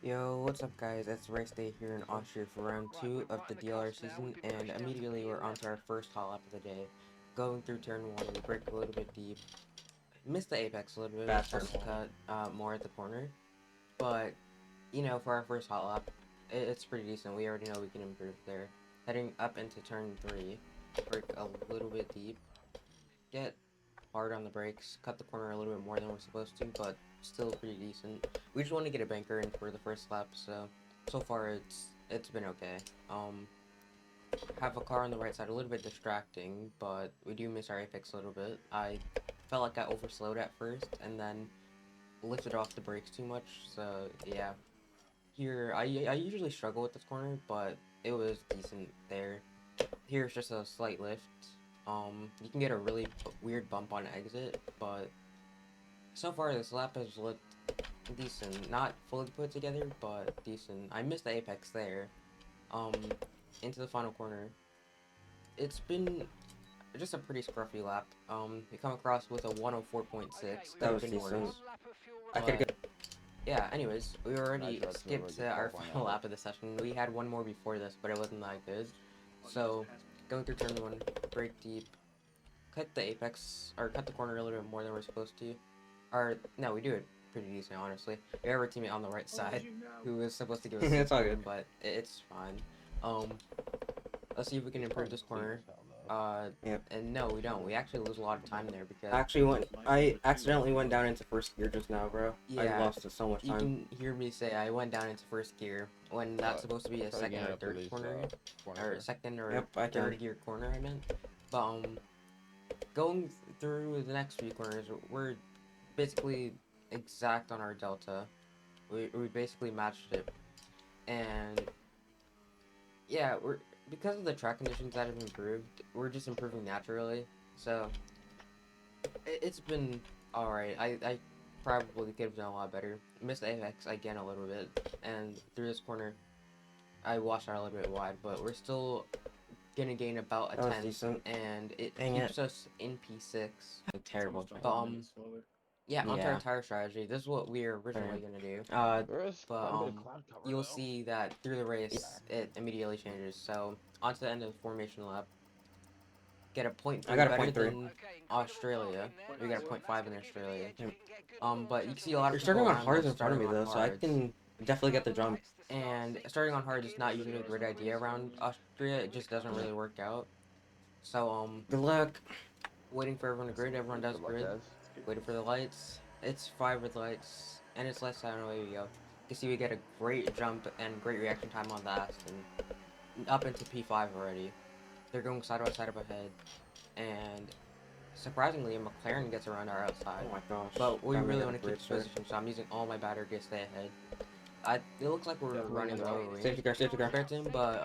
Yo, what's up guys? It's race day here in Austria for round 2 of the DLR season, and immediately we're on to our first hot lap of the day. Going through turn 1, we brake a little bit deep, missed the apex a little bit, we're supposed to cut more at the corner, but, you know, for our first hot lap, it's pretty decent. We already know we can improve there. Heading up into turn 3, brake a little bit deep, get hard on the brakes, cut the corner a little bit more than we're supposed to, but still pretty decent. We just want to get a banker in for the first lap, so far it's been okay. Have a car on the right side, a little bit distracting, but we do miss our apex a little bit. I felt like I overslowed at first, and then lifted off the brakes too much, so yeah. Here, I usually struggle with this corner, but it was decent there. Here's just a slight lift. You can get a really weird bump on exit, but so far this lap has looked decent. Not fully put together, but decent. I missed the apex there. Into the final corner. It's been just a pretty scruffy lap. We come across with a 104.6. That was decent. I could get. Yeah, anyways, we already skipped to our final lap of the session. We had one more before this, but it wasn't that good. So, going through turn 1, brake deep, cut the apex, or cut the corner a little bit more than we're supposed to. Or, no, we do it pretty decent, honestly. We have our teammate on the right side, who was supposed to give us it's all good, but it's fine. Let's see if we can improve this corner. Yep. And no, we don't. We actually lose a lot of time there because I accidentally went down into first gear just now, bro. Yeah, I lost so much time. You can hear me say I went down into first gear when that's supposed to be a second or third corner, or second or third gear corner, I meant. But going through the next few corners, we're basically exact on our delta. We basically matched it, and yeah, because of the track conditions that have improved, we're just improving naturally. So it's been alright. I probably could have done a lot better. Missed the apex again a little bit, and through this corner, I washed out a little bit wide, but we're still gonna gain about a 10, and it keeps us in P6. Terrible. But yeah, onto our tire strategy. This is what we were originally gonna do. But you'll see that through the race, it immediately changes. So onto the end of the formation lap, get a 0.3 better than Australia. We got a 0.5 in Australia. But you can see a lot of people starting on hard in front of me though, so I can definitely get the jump. And starting on hard is not usually a great idea around Austria. It just doesn't really work out. So good luck. Waiting for everyone to grid. Everyone does grid. Waiting for the lights. It's 5 red lights, and it's less time. Away we go. You can see we get a great jump and great reaction time on the Aston. Up into P5 already. They're going side by side up ahead, and surprisingly, a McLaren gets around our outside. Oh my gosh! But we really want to keep this position, so I'm using all my battery to stay ahead. It looks like we're running low range. Safety car. But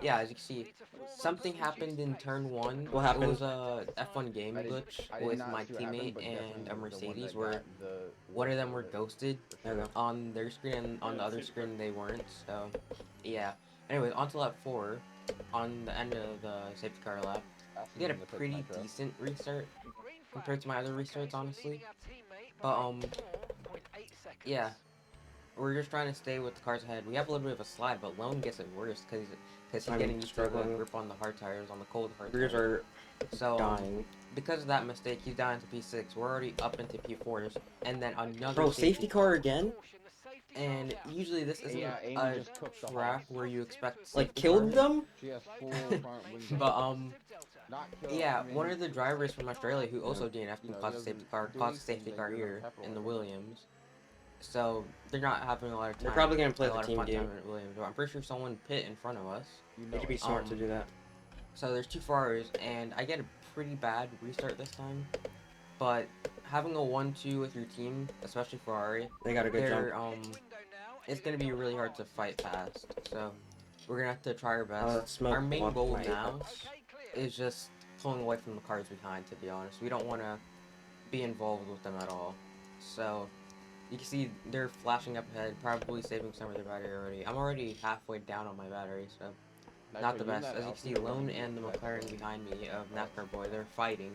yeah, as you can see, something happened in turn 1. What happened? It was a F1 game glitch with my teammate and a Mercedes, where one of them were ghosted on their screen, and on the other screen they weren't. So yeah. Anyways, on to lap 4. On the end of the safety car lap, you get a pretty decent restart compared to my other restarts, honestly. But yeah. We're just trying to stay with the cars ahead. We have a little bit of a slide, but Lone gets it worse because he's getting used to the grip on the hard tires, on the cold hard tires. So dying. Because of that mistake, he's down into P6. We're already up into P4s, and then another. Bro, safety car again? And usually this isn't a track where you expect killed them. But yeah, one of the drivers from Australia who also DNF'd and caused a safety car here in the Williams. So they're not having a lot of time. They're probably gonna play the team game. I'm pretty sure someone pit in front of us. They could be smart to do that. So there's 2 Ferraris, and I get a pretty bad restart this time. But having a 1-2 with your team, especially Ferrari, they got a good jump. It's gonna be really hard to fight past. So we're gonna have to try our best. Our main goal now is just pulling away from the cars behind. To be honest, we don't want to be involved with them at all. So. You can see they're flashing up ahead, probably saving some of their battery already. I'm already halfway down on my battery, so not the best. As you can see, Lone and the McLaren behind me of NASCAR Boy, they're fighting.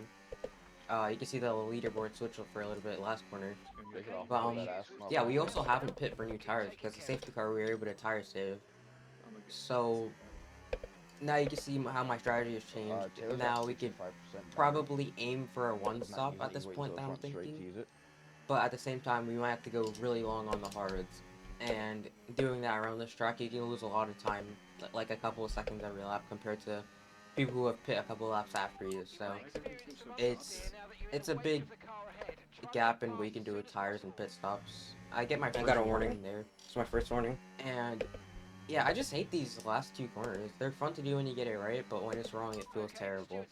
You can see the leaderboard switch up for a little bit last corner. Take it off. But That ass smell yeah, we bad. also haven't pit for new tires because the safety car we were able to tire save. So now you can see how my strategy has changed. Taylor's Now at we could 65% battery. probably aim for a one Not stop using at it, this he's waiting point till that the I'm front straight to thinking. use it. But at the same time, we might have to go really long on the hards. And doing that around this track, you can lose a lot of time, like a couple of seconds every lap, compared to people who have pit a couple of laps after you. So it's a big gap in what you can do with tires and pit stops. I get my I first got a warning warning. there, It's my first warning. and yeah, I just hate these last two corners. They're fun to do when you get it right, but when it's wrong, it feels terrible.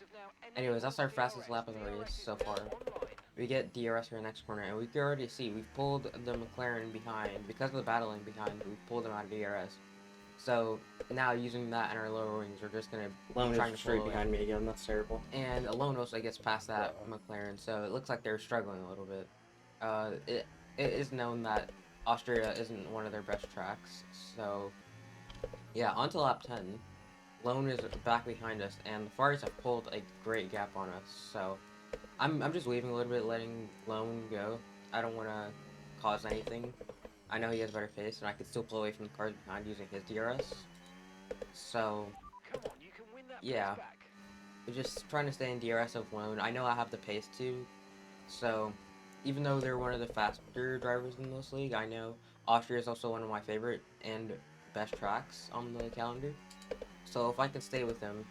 Anyways, that's our fastest lap of the race so far. We get DRS for the next corner, and we can already see we've pulled the McLaren behind. Because of the battling behind, we've pulled them out of DRS. So now using that and our lower wings, we're just gonna Lone trying is to pull straight away. behind me again. That's terrible. And Alone also gets past that McLaren, so it looks like they're struggling a little bit. It is known that Austria isn't one of their best tracks, so yeah, on to lap 10. Lone is back behind us, and the Fires have pulled a great gap on us, so I'm just leaving a little bit, letting Lone go. I don't want to cause anything. I know he has better pace, and I can still pull away from the cars behind using his DRS. So, yeah. We're just trying to stay in DRS of Lone. I know I have the pace too, so even though they're one of the faster drivers in this league, I know Austria is also one of my favorite and best tracks on the calendar. So if I can stay with them,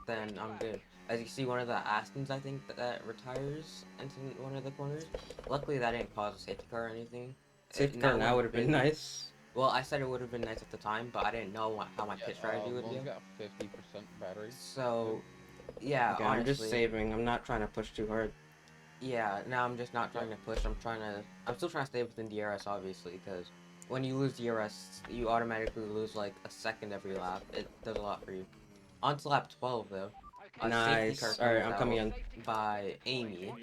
then I'm good. As you see, one of the Astons, I think, that retires into one of the corners. Luckily, that didn't cause a safety car or anything. Safety car now would have been nice. Well, I said it would have been nice at the time, but I didn't know how my pit strategy would Lone's go. got 50% battery. So, yeah, Okay, honestly, I'm just saving. I'm not trying to push too hard. Yeah, now I'm just not trying to push. I'm still trying to stay within DRS, obviously, because when you lose DRS, you automatically lose like a second every lap. It does a lot for you. On to lap 12, though. Nice. Alright, I'm coming in. By Amy,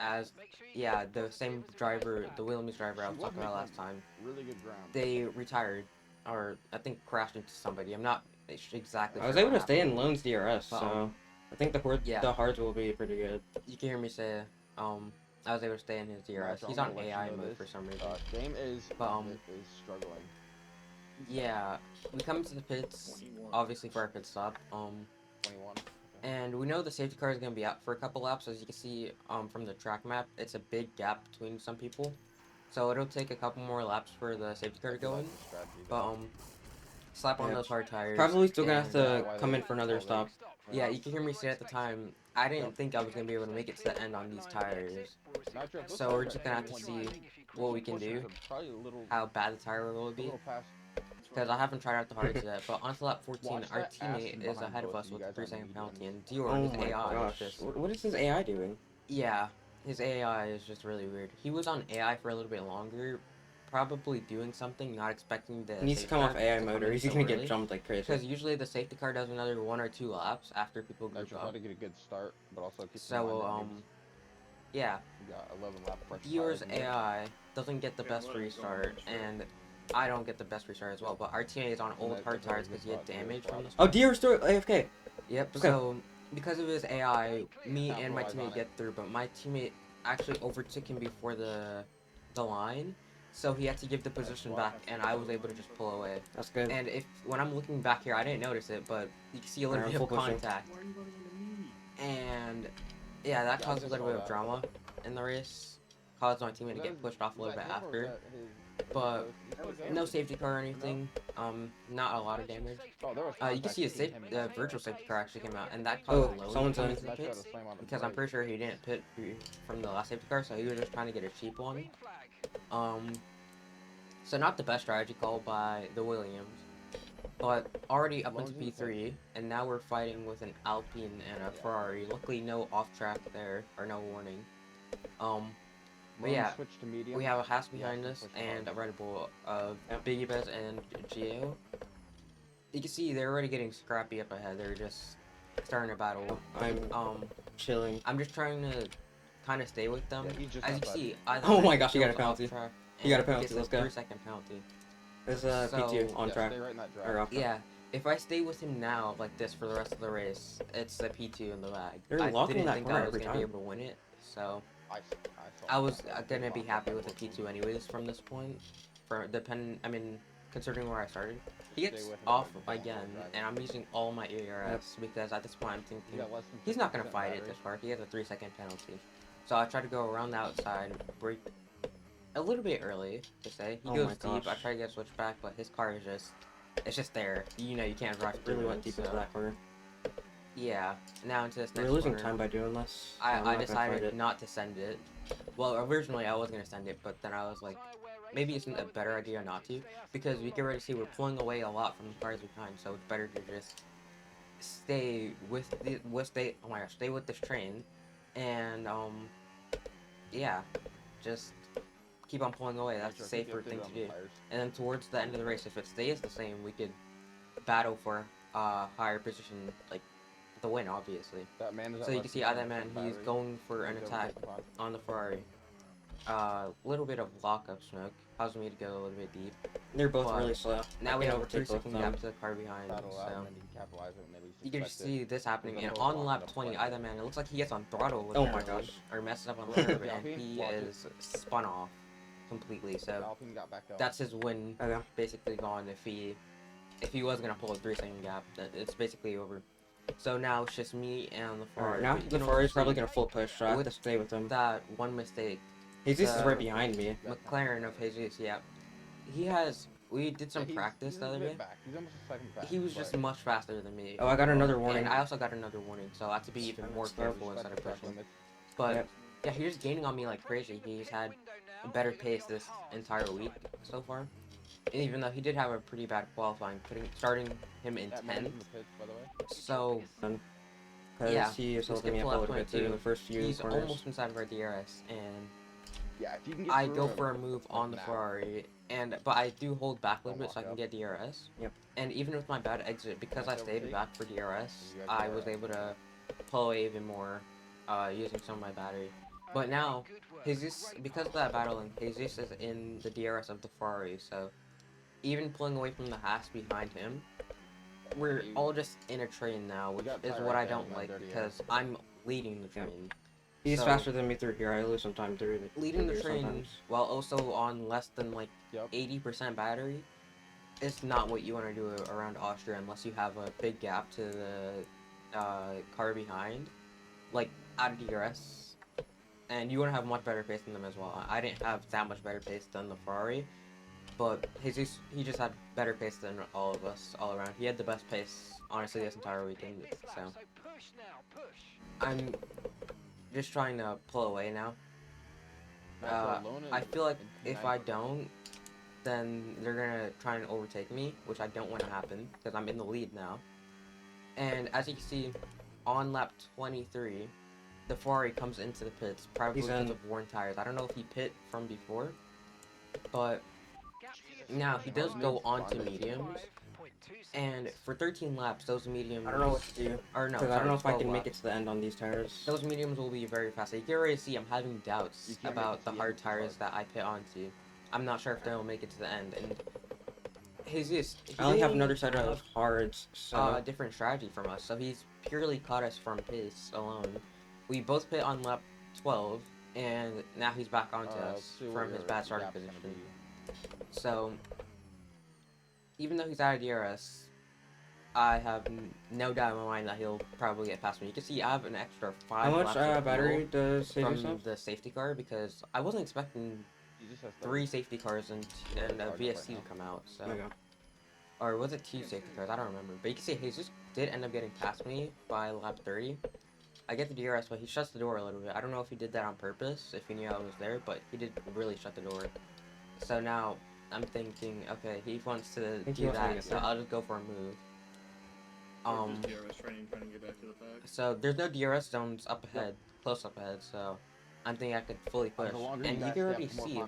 as, yeah, the same driver, the Williams driver I was talking about last time. Really good ground. They retired, or I think crashed into somebody. I'm not exactly sure. I was able to stay in Lone's DRS, But, so I think the hards will be pretty good. You can hear me say, I was able to stay in his DRS. He's on AI mode for some reason. Game is struggling. Yeah, we come to the pits, obviously for our pit stop. 21. And we know the safety car is going to be out for a couple laps. As you can see from the track map, it's a big gap between some people. So it'll take a couple more laps for the safety car to go in. But slap on those hard tires. Probably still gonna have to come in for another stop. Yeah, you can hear me say at the time, I didn't think I was going to be able to make it to the end on these tires. So we're just going to have to see what we can do, how bad the tire will be. Because I haven't tried out the hards yet, but on to lap 14, our teammate is ahead of us with a 3-second penalty, and Dior, Oh his my AI gosh. is just... What is his AI doing? Yeah, his AI is just really weird. He was on AI for a little bit longer, probably doing something, not expecting the He needs to come off AI mode or he's gonna get jumped like crazy. Because usually the safety car does another 1 or 2 laps after people group Try up. to get a good start, but also keep So, yeah. You got 11 lap pressure. Dior's AI doesn't get the best restart, and I don't get the best restart as well, but our teammate is on old hard tires because he had damage from the Oh, Dior's still AFK. Yep, Okay. so because of his AI, me and my teammate get through, but my teammate actually overtook him before the line, so he had to give the position back, and I was able to just pull away. That's good. And when I'm looking back here, I didn't notice it, but you can see a little bit of contact. And yeah, that caused a little bit of drama in the race. Caused my teammate to get pushed off a little bit after. But no safety car or anything. Not a lot of damage. You can see a virtual safety car actually came out, and that caused Lowe to come into the pits, because I'm pretty sure he didn't pit from the last safety car, so he was just trying to get a cheap one. So not the best strategy call by the Williams, but already up into P3, and now we're fighting with an Alpine and a Ferrari. Luckily, no off track there, or no warning. But yeah, we have a Haas behind us and a Red Bull of Biggie Bez and Gio. You can see they're already getting scrappy up ahead. They're just starting a battle. I'm chilling. I'm just trying to kind of stay with them. As you can see, oh my gosh, he got a penalty. He got a penalty. Let's go. 3-second penalty. There's a P2 on track. Yeah. If I stay with him now like this for the rest of the race, it's a P2 in the bag. They're I locking didn't that think corner I was every gonna be time. able to win it, so I was gonna be happy with a P2 anyways from this point. Considering where I started. He gets off again, and I'm using all my ARS because at this point I'm thinking he's not gonna fight it this far. He has a 3-second penalty. So I try to go around the outside, brake a little bit early to say. He goes deep. I try to get a switchback, but his car is it's just there. You know, you can't drive. Really went deep into that corner. Yeah. Now into this next We're losing corner, time by doing this. I decided not to send it. Well, originally I was gonna send it, but then I was like, maybe it's a better idea not to, because we can already see we're pulling away a lot from the cars behind. So it's better to just stay with this train, and yeah, just keep on pulling away. That's a safer thing to do. And then towards the end of the race, if it stays the same, we could battle for higher position, like the win, obviously. So you can see that man, he's going for an attack on the Ferrari. Little bit of lockup smoke causing me to go a little bit deep. They're both really slow. Now we have a 3-second gap to the car behind, so you can just see this happening. And on lap 20, either man, it looks like he gets on throttle. Oh my gosh. Or messes up on the curb, and he is spun off completely. So that's his win, basically gone. If he was gonna pull a 3-second gap, it's basically over. So now it's just me and the Ferrari. Now the Ferrari's probably gonna full push, so I have to stay with him. That one mistake. Jesus is right behind me. McLaren of Jesus, yeah. We did some practice the other day. He was just much faster than me. Oh, I got another warning. And I also got another warning, so I have to be even more careful instead of pushing. But yeah, he's just gaining on me like crazy. He's had a better pace this entire week so far. And even though he did have a pretty bad qualifying, starting him in 10th. So yeah, he is holding me up a little bit in the first few he's corners. almost inside of our DRS, and if you can get I go for a move on the Ferrari, but I do hold back a little bit so I can get DRS. Yep. And even with my bad exit, because I stayed back for DRS, I was able to pull away even more using some of my battery. But now, Jesus, because of that battling, Jesus is in the DRS of the Ferrari, so even pulling away from the Haas behind him, we're all just in a train now, which is what I don't like, because I'm leading the train. He's faster than me through here. I lose some time through leading the train while also on less than like 80% battery is not what you want to do around Austria unless you have a big gap to the car behind, like out of DRS, and you want to have much better pace than them as well. I didn't have that much better pace than the Ferrari, but he just had better pace than all of us all around. He had the best pace honestly this entire weekend, so I'm just trying to pull away now. I feel like if I don't, then they're gonna try and overtake me, which I don't want to happen because I'm in the lead now. And as you can see, on lap 23, the Ferrari comes into the pits, probably because of worn tires. I don't know if he pit from before, but now he does go onto mediums. And for 13 laps, those mediums... I don't know what to do. Or no, because I don't know if I can laps. make it to the end on these tires. Those mediums will be very fast. You can already see I'm having doubts about the hard tires that I pit onto. I'm not sure if they'll make it to the end. And Jesus, I only have another set of hards, so... different strategy from us. So he's purely caught us from pace alone. We both pit on lap 12, and now he's back onto us from his bad starting position. So, even though he's out of DRS, I have no doubt in my mind that he'll probably get past me. You can see I have an extra 5 laps. How much battery does he from the safety car, because I wasn't expecting 3 safety cars and a VSC to come out. So, or was it 2 safety cars? I don't remember. But you can see Jesus did end up getting past me by lap 30. I get the DRS, but he shuts the door a little bit. I don't know if he did that on purpose, if he knew I was there, but he did really shut the door. So now I'm thinking, okay, he wants to do that, so I'll just go for a move. So there's no DRS zones up ahead, close up ahead, so I'm thinking I could fully push. And you can already see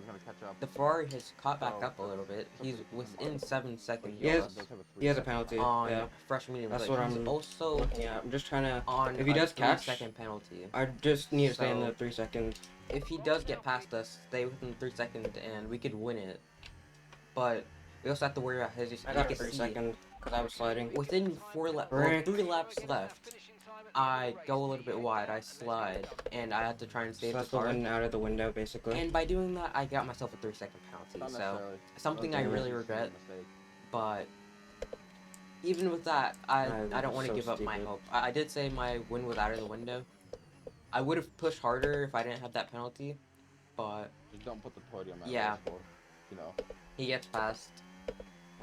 the Ferrari has caught back up a little bit. He's within 7 seconds. He has a penalty on fresh medium. That's what I'm also looking at. I'm just trying to. On if he does catch, 3-second penalty. I just need to stay in the 3 seconds. If he does get past us, stay within 3 seconds, and we could win it. But we also have to worry about his. I got a 3 second because I was sliding. Within 3 laps left, I go a little bit wide, I slide, and I had to try and So save that's the the car. one out of the window, basically. And by doing that, I got myself a 3-second penalty. Not So necessarily. something Oh, I damn it. really This is a regret. mistake. But even with that, I don't want to so give up my stupid. hope. I did say my win was out of the window. I would have pushed harder if I didn't have that penalty, but Just don't put the podium at yeah, risk, or, you know. he gets past.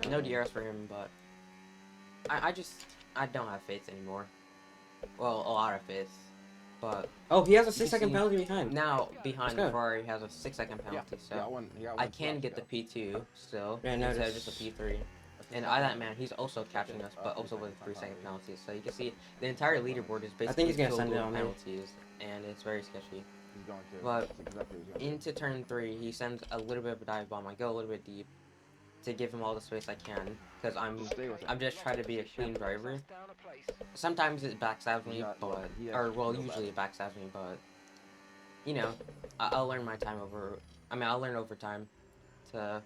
No DRS for him, but I don't have faith anymore. Well, a lot of faith, but Oh, he has a you can 6-second see penalty behind. now behind go. Ferrari has a 6-second Yeah, penalty, he got so one. He got I one can left, get the yeah. P2 still Yeah, instead of notice. just a P3. That's a And second that one. man, he's also catching us, but also with a 3 3-second second penalty. So you can see the entire leaderboard is I think basically he's gonna filled send it with on me. penalties, and it's very sketchy. He's going to. But That's exactly what he's going to. into turn 3, he sends a little bit of a dive bomb. I go a little bit deep to give him all the space I can, because Just stay with it. I'm just trying to be a clean driver. Sometimes it backstabs me, but usually it backstabs me, but you know, I'll learn my time over. I mean, I'll learn over time to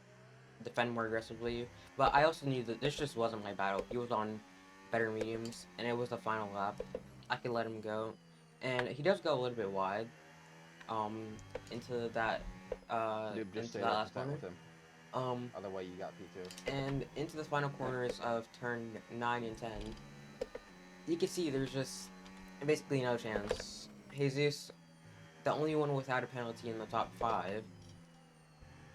defend more aggressively. But I also knew that this just wasn't my battle. He was on better mediums, and it was the final lap. I could let him go, and he does go a little bit wide, into that, Dude, just into stay that left last corner. with him. Other way, you got P2. And into the final corners of turn 9 and 10, you can see there's just basically no chance. Jesus, the only one without a penalty in the top 5.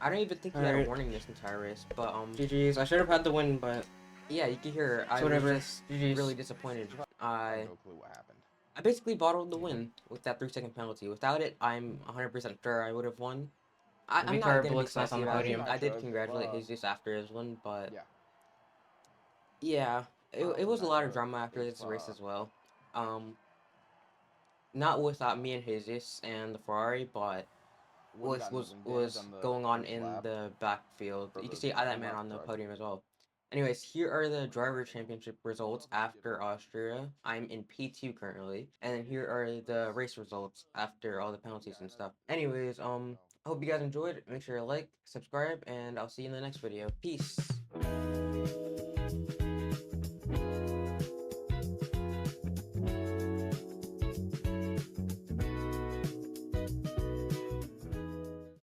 I don't even think he had a warning this entire race, but GG's. I should have had the win, but yeah, you can hear I was just really disappointed. I have no clue what happened. I basically bottled the win with that 3-second penalty. Without it, I'm 100% sure I would have won. I'm not gonna be sassy about it. I did congratulate Jesus after his win, but yeah, it was a lot of drama after this race as well. Not without me and Jesus and the Ferrari, but was going on in the backfield. You can see that man on the podium as well. Anyways, here are the driver championship results after Austria. I'm in P2 currently, and then here are the race results after all the penalties and stuff. Anyways, I hope you guys enjoyed. Make sure to like, subscribe, and I'll see you in the next video. Peace.